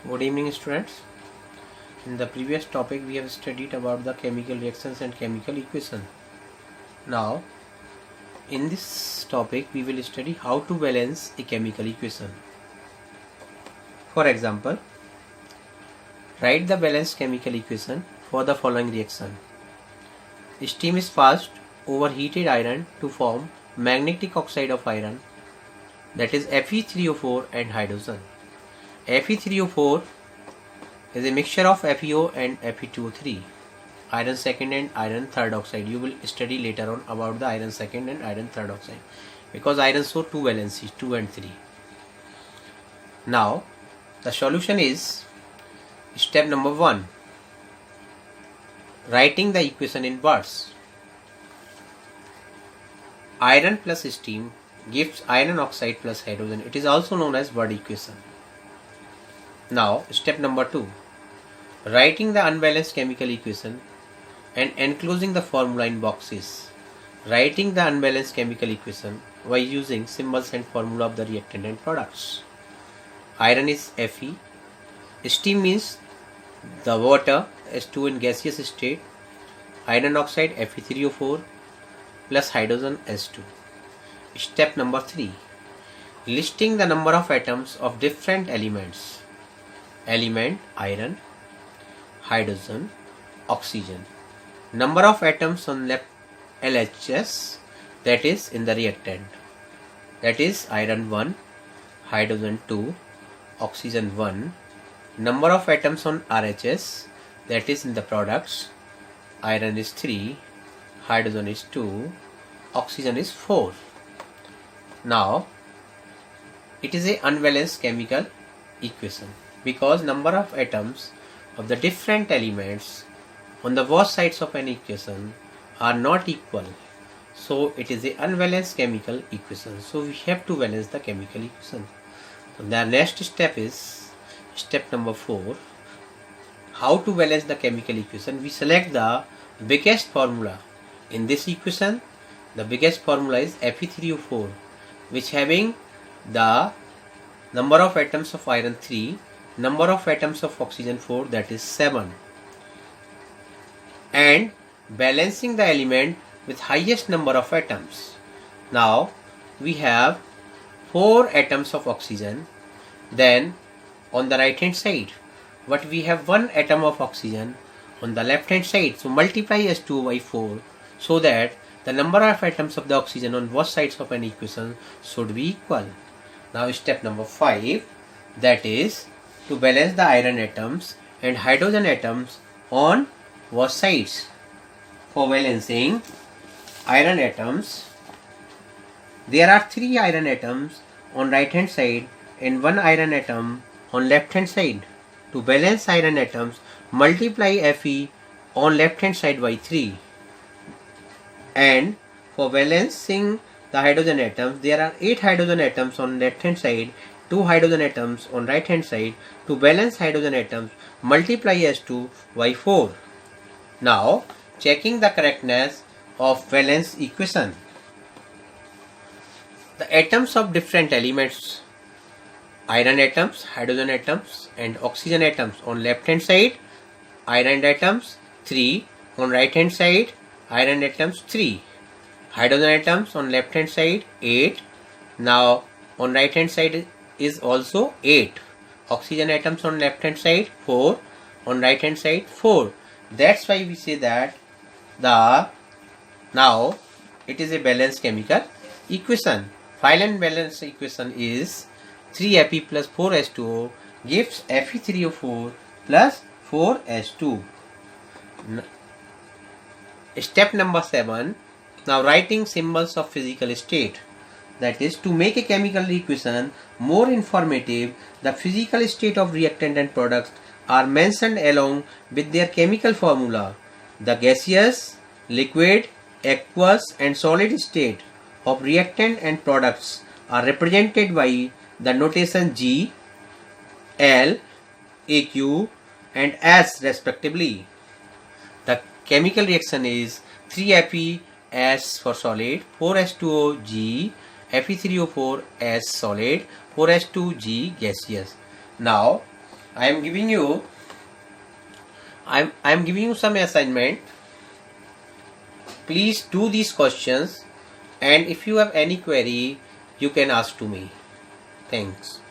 Good evening, students. In the previous topic we have studied about the chemical reactions and chemical equation. Now in this topic we will study how to balance a chemical equation. For example, write the balanced chemical equation for the following reaction. Steam is passed over heated iron to form magnetic oxide of iron, that is Fe3O4 and hydrogen. Fe3O4 is a mixture of FeO and Fe2O3, iron second and iron third oxide. You will study later on about the iron second and iron third oxide, because iron show two valencies, 2 and 3. Now the solution is step number 1, writing the equation in words. Iron plus steam gives iron oxide plus hydrogen. It is also known as word equation. Now step number 2, writing the unbalanced chemical equation and enclosing the formula in boxes. Writing the unbalanced chemical equation by using symbols and formula of the reactant and products. Iron is Fe, steam means the water S2 in gaseous state, iron oxide Fe3O4 plus hydrogen S2. Step number 3, listing the number of atoms of different elements. Element iron, hydrogen, oxygen. Number of atoms on left LHS, that is in the reactant, that is iron 1, hydrogen 2, oxygen 1. Number of atoms on RHS, that is in the products, iron is 3, hydrogen is 2, oxygen is 4. Now it is a unbalanced chemical equation because number of atoms of the different elements on the both sides of an equation are not equal. So it is a unbalanced chemical equation. So we have to balance the chemical equation. So the next step is step number 4. How to balance the chemical equation? We select the biggest formula. In this equation, the biggest formula is Fe3O4, which having the number of atoms of iron 3, number of atoms of oxygen 4, that is 7, and balancing the element with highest number of atoms. Now we have 4 atoms of oxygen, then on the right hand side, but we have 1 atom of oxygen on the left hand side. So multiply S2 by 4 so that the number of atoms of the oxygen on both sides of an equation should be equal. Now step number 5, that is to balance the iron atoms and hydrogen atoms on both sides. For balancing iron atoms, there are 3 iron atoms on right hand side and 1 iron atom on left hand side. To balance iron atoms, multiply Fe on left hand side by 3. And for balancing the hydrogen atoms, there are 8 hydrogen atoms on left hand side, 2 hydrogen atoms on right hand side. To balance hydrogen atoms, multiply S2 by 4. Now checking the correctness of valence equation. The atoms of different elements, iron atoms, hydrogen atoms and oxygen atoms on left hand side, iron atoms 3, on right hand side iron atoms 3, hydrogen atoms on left hand side 8. Now on right hand side is also 8. Oxygen atoms on left hand side 4, on right hand side 4. That's why we say that now it is a balanced chemical equation. Final balanced equation is 3Fe plus 4H2O gives Fe3O4 plus 4H2. Step number 7. Now writing symbols of physical state. That is to make a chemical equation more informative, the physical state of reactant and products are mentioned along with their chemical formula. The gaseous, liquid, aqueous and solid state of reactant and products are represented by the notation G, L, AQ and S respectively. The chemical reaction is 3Fe S for solid, 4H2O G, Fe3O4 as solid, 4H2G gaseous. Now I am giving you some assignment. Please do these questions, and if you have any query, you can ask to me. Thanks.